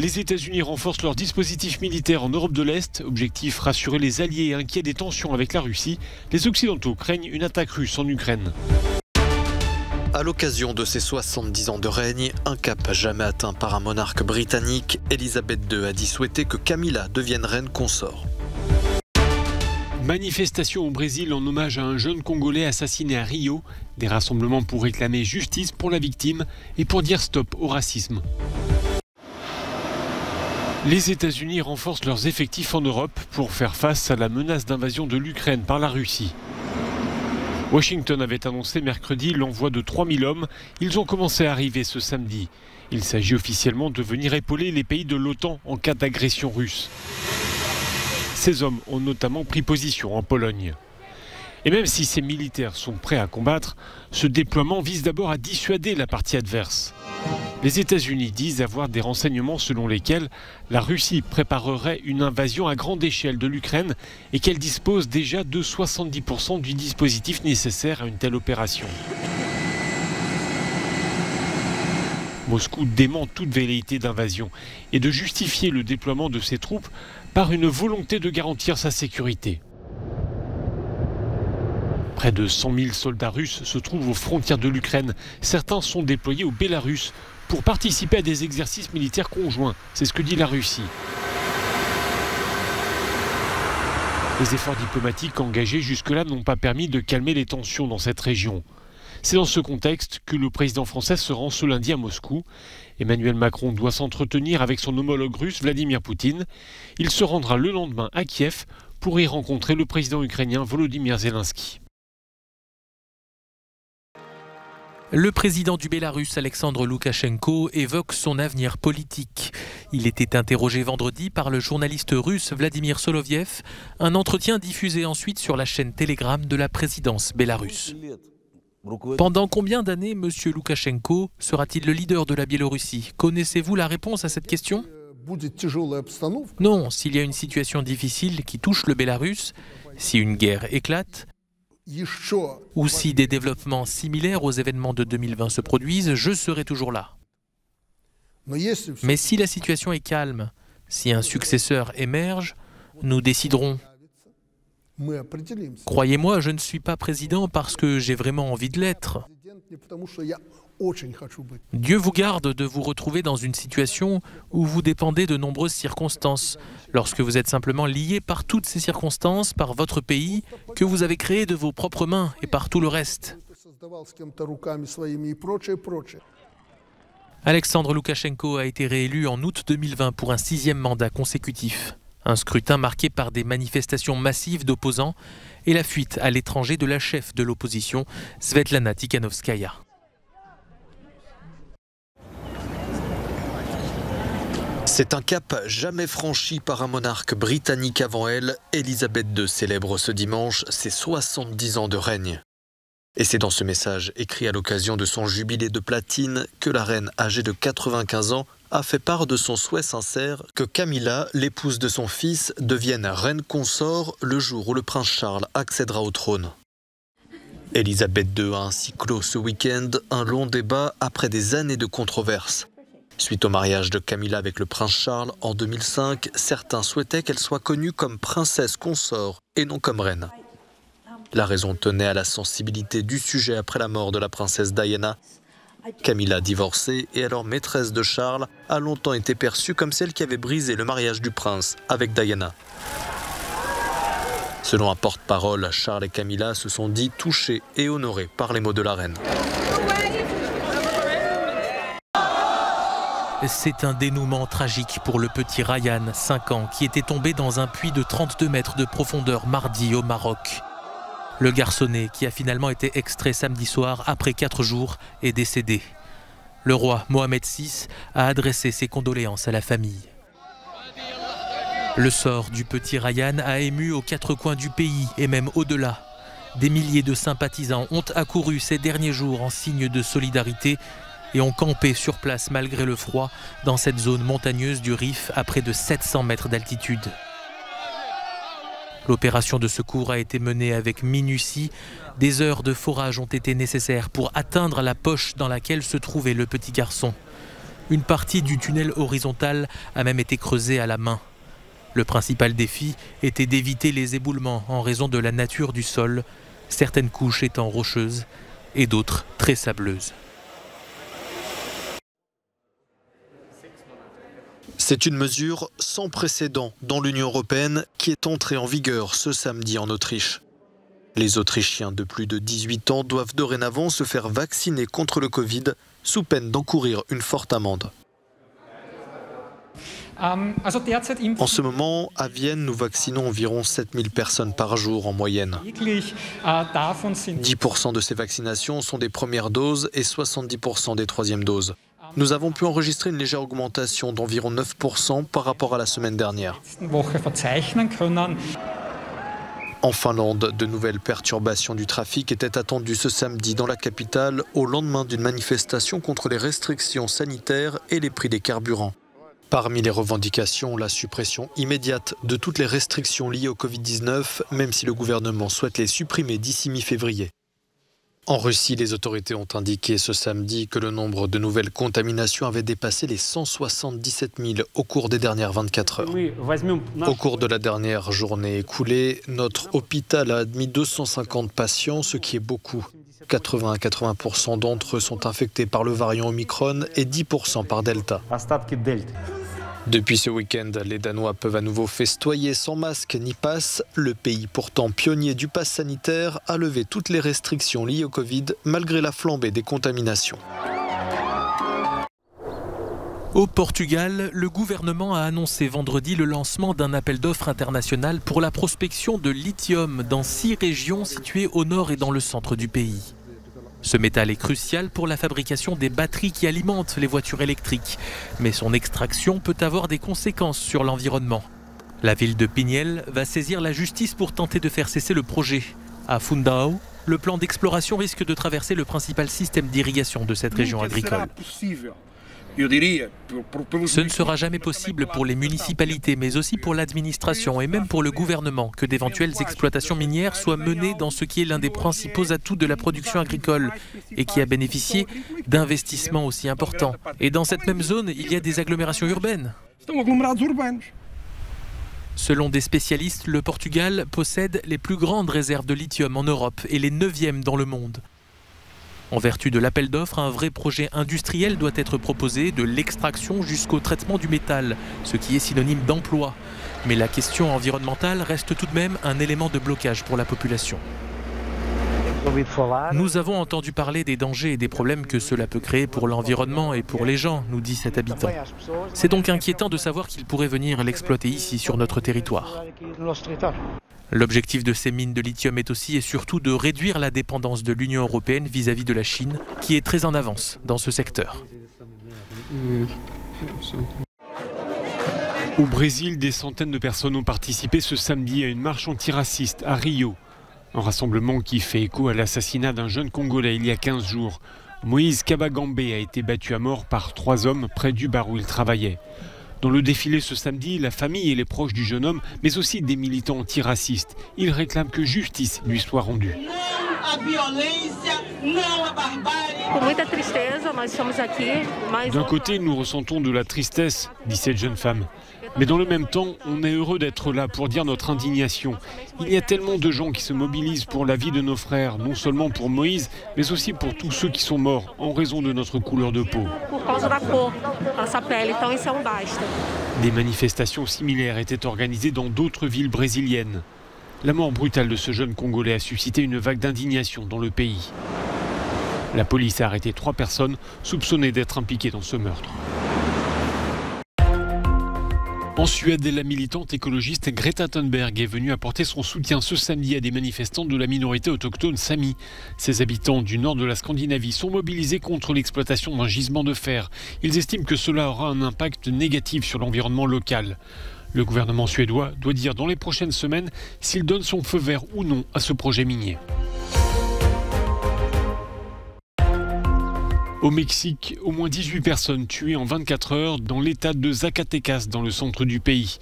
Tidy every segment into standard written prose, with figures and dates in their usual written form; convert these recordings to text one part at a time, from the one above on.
Les États-Unis renforcent leur dispositif militaire en Europe de l'Est. Objectif, rassurer les alliés inquiets des tensions avec la Russie. Les Occidentaux craignent une attaque russe en Ukraine. À l'occasion de ses 70 ans de règne, un cap jamais atteint par un monarque britannique, Elisabeth II a dit souhaiter que Camilla devienne reine consort. Manifestation au Brésil en hommage à un jeune Congolais assassiné à Rio. Des rassemblements pour réclamer justice pour la victime et pour dire stop au racisme. Les États-Unis renforcent leurs effectifs en Europe pour faire face à la menace d'invasion de l'Ukraine par la Russie. Washington avait annoncé mercredi l'envoi de 3000 hommes. Ils ont commencé à arriver ce samedi. Il s'agit officiellement de venir épauler les pays de l'OTAN en cas d'agression russe. Ces hommes ont notamment pris position en Pologne. Et même si ces militaires sont prêts à combattre, ce déploiement vise d'abord à dissuader la partie adverse. Les États-Unis disent avoir des renseignements selon lesquels la Russie préparerait une invasion à grande échelle de l'Ukraine et qu'elle dispose déjà de 70% du dispositif nécessaire à une telle opération. Moscou dément toute velléité d'invasion et de justifier le déploiement de ses troupes par une volonté de garantir sa sécurité. Près de 100 000 soldats russes se trouvent aux frontières de l'Ukraine. Certains sont déployés au Bélarus pour participer à des exercices militaires conjoints. C'est ce que dit la Russie. Les efforts diplomatiques engagés jusque-là n'ont pas permis de calmer les tensions dans cette région. C'est dans ce contexte que le président français se rend ce lundi à Moscou. Emmanuel Macron doit s'entretenir avec son homologue russe Vladimir Poutine. Il se rendra le lendemain à Kiev pour y rencontrer le président ukrainien Volodymyr Zelensky. Le président du Bélarus, Alexandre Loukachenko, évoque son avenir politique. Il était interrogé vendredi par le journaliste russe Vladimir Soloviev, un entretien diffusé ensuite sur la chaîne Telegram de la présidence bélarusse. Pendant combien d'années M. Loukachenko sera-t-il le leader de la Biélorussie? Connaissez-vous la réponse à cette question? Non, s'il y a une situation difficile qui touche le Bélarus, si une guerre éclate, ou si des développements similaires aux événements de 2020 se produisent, je serai toujours là. Mais si la situation est calme, si un successeur émerge, nous déciderons. Croyez-moi, je ne suis pas président parce que j'ai vraiment envie de l'être. Dieu vous garde de vous retrouver dans une situation où vous dépendez de nombreuses circonstances, lorsque vous êtes simplement lié par toutes ces circonstances, par votre pays, que vous avez créé de vos propres mains et par tout le reste. Alexandre Loukachenko a été réélu en août 2020 pour un 6e mandat consécutif. Un scrutin marqué par des manifestations massives d'opposants et la fuite à l'étranger de la chef de l'opposition, Svetlana Tikhanovskaya. C'est un cap jamais franchi par un monarque britannique avant elle. Elisabeth II célèbre ce dimanche ses 70 ans de règne. Et c'est dans ce message écrit à l'occasion de son jubilé de platine que la reine âgée de 95 ans a fait part de son souhait sincère que Camilla, l'épouse de son fils, devienne reine consort le jour où le prince Charles accédera au trône. Elisabeth II a ainsi clos ce week-end un long débat après des années de controverses. Suite au mariage de Camilla avec le prince Charles en 2005, certains souhaitaient qu'elle soit connue comme princesse consort et non comme reine. La raison tenait à la sensibilité du sujet après la mort de la princesse Diana. Camilla, divorcée et alors maîtresse de Charles, a longtemps été perçue comme celle qui avait brisé le mariage du prince avec Diana. Selon un porte-parole, Charles et Camilla se sont dit touchés et honorés par les mots de la reine. C'est un dénouement tragique pour le petit Ryan, 5 ans, qui était tombé dans un puits de 32 mètres de profondeur mardi au Maroc. Le garçonnet, qui a finalement été extrait samedi soir après 4 jours, est décédé. Le roi Mohamed VI a adressé ses condoléances à la famille. Le sort du petit Ryan a ému aux 4 coins du pays et même au-delà. Des milliers de sympathisants ont accouru ces derniers jours en signe de solidarité et ont campé sur place malgré le froid dans cette zone montagneuse du Rif à près de 700 mètres d'altitude. L'opération de secours a été menée avec minutie. Des heures de forage ont été nécessaires pour atteindre la poche dans laquelle se trouvait le petit garçon. Une partie du tunnel horizontal a même été creusée à la main. Le principal défi était d'éviter les éboulements en raison de la nature du sol, certaines couches étant rocheuses et d'autres très sableuses. C'est une mesure sans précédent dans l'Union européenne qui est entrée en vigueur ce samedi en Autriche. Les Autrichiens de plus de 18 ans doivent dorénavant se faire vacciner contre le Covid sous peine d'encourir une forte amende. En ce moment, à Vienne, nous vaccinons environ 7000 personnes par jour en moyenne. 10% de ces vaccinations sont des premières doses et 70% des troisièmes doses. Nous avons pu enregistrer une légère augmentation d'environ 9% par rapport à la semaine dernière. En Finlande, de nouvelles perturbations du trafic étaient attendues ce samedi dans la capitale au lendemain d'une manifestation contre les restrictions sanitaires et les prix des carburants. Parmi les revendications, la suppression immédiate de toutes les restrictions liées au Covid-19, même si le gouvernement souhaite les supprimer d'ici mi-février. En Russie, les autorités ont indiqué ce samedi que le nombre de nouvelles contaminations avait dépassé les 177 000 au cours des dernières 24 heures. Au cours de la dernière journée écoulée, notre hôpital a admis 250 patients, ce qui est beaucoup. 80 à 80% d'entre eux sont infectés par le variant Omicron et 10% par Delta. Depuis ce week-end, les Danois peuvent à nouveau festoyer sans masque ni passe. Le pays, pourtant pionnier du pass sanitaire, a levé toutes les restrictions liées au Covid, malgré la flambée des contaminations. Au Portugal, le gouvernement a annoncé vendredi le lancement d'un appel d'offres international pour la prospection de lithium dans 6 régions situées au nord et dans le centre du pays. Ce métal est crucial pour la fabrication des batteries qui alimentent les voitures électriques, mais son extraction peut avoir des conséquences sur l'environnement. La ville de Pinhel va saisir la justice pour tenter de faire cesser le projet. À Fundão, le plan d'exploration risque de traverser le principal système d'irrigation de cette région agricole. Ce ne sera jamais possible pour les municipalités, mais aussi pour l'administration et même pour le gouvernement que d'éventuelles exploitations minières soient menées dans ce qui est l'un des principaux atouts de la production agricole et qui a bénéficié d'investissements aussi importants. Et dans cette même zone, il y a des agglomérations urbaines. Selon des spécialistes, le Portugal possède les plus grandes réserves de lithium en Europe et les 9e dans le monde. En vertu de l'appel d'offres, un vrai projet industriel doit être proposé, de l'extraction jusqu'au traitement du métal, ce qui est synonyme d'emploi. Mais la question environnementale reste tout de même un élément de blocage pour la population. Nous avons entendu parler des dangers et des problèmes que cela peut créer pour l'environnement et pour les gens, nous dit cet habitant. C'est donc inquiétant de savoir qu'ils pourraient venir l'exploiter ici, sur notre territoire. L'objectif de ces mines de lithium est aussi et surtout de réduire la dépendance de l'Union européenne vis-à-vis de la Chine, qui est très en avance dans ce secteur. Au Brésil, des centaines de personnes ont participé ce samedi à une marche antiraciste à Rio. Un rassemblement qui fait écho à l'assassinat d'un jeune Congolais il y a 15 jours. Moïse Kabagambe a été battu à mort par 3 hommes près du bar où il travaillait. Dans le défilé ce samedi, la famille et les proches du jeune homme, mais aussi des militants antiracistes, ils réclament que justice lui soit rendue. D'un côté, nous ressentons de la tristesse, dit cette jeune femme. Mais dans le même temps, on est heureux d'être là pour dire notre indignation. Il y a tellement de gens qui se mobilisent pour la vie de nos frères, non seulement pour Moïse, mais aussi pour tous ceux qui sont morts en raison de notre couleur de peau. Des manifestations similaires étaient organisées dans d'autres villes brésiliennes. La mort brutale de ce jeune Congolais a suscité une vague d'indignation dans le pays. La police a arrêté 3 personnes soupçonnées d'être impliquées dans ce meurtre. En Suède, la militante écologiste Greta Thunberg est venue apporter son soutien ce samedi à des manifestants de la minorité autochtone Sami. Ces habitants du nord de la Scandinavie sont mobilisés contre l'exploitation d'un gisement de fer. Ils estiment que cela aura un impact négatif sur l'environnement local. Le gouvernement suédois doit dire dans les prochaines semaines s'il donne son feu vert ou non à ce projet minier. Au Mexique, au moins 18 personnes tuées en 24 heures dans l'état de Zacatecas, dans le centre du pays.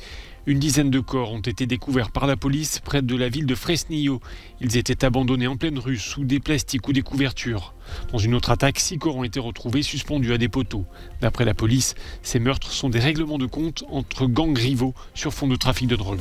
Une dizaine de corps ont été découverts par la police près de la ville de Fresnillo. Ils étaient abandonnés en pleine rue sous des plastiques ou des couvertures. Dans une autre attaque, 6 corps ont été retrouvés suspendus à des poteaux. D'après la police, ces meurtres sont des règlements de compte entre gangs rivaux sur fond de trafic de drogue.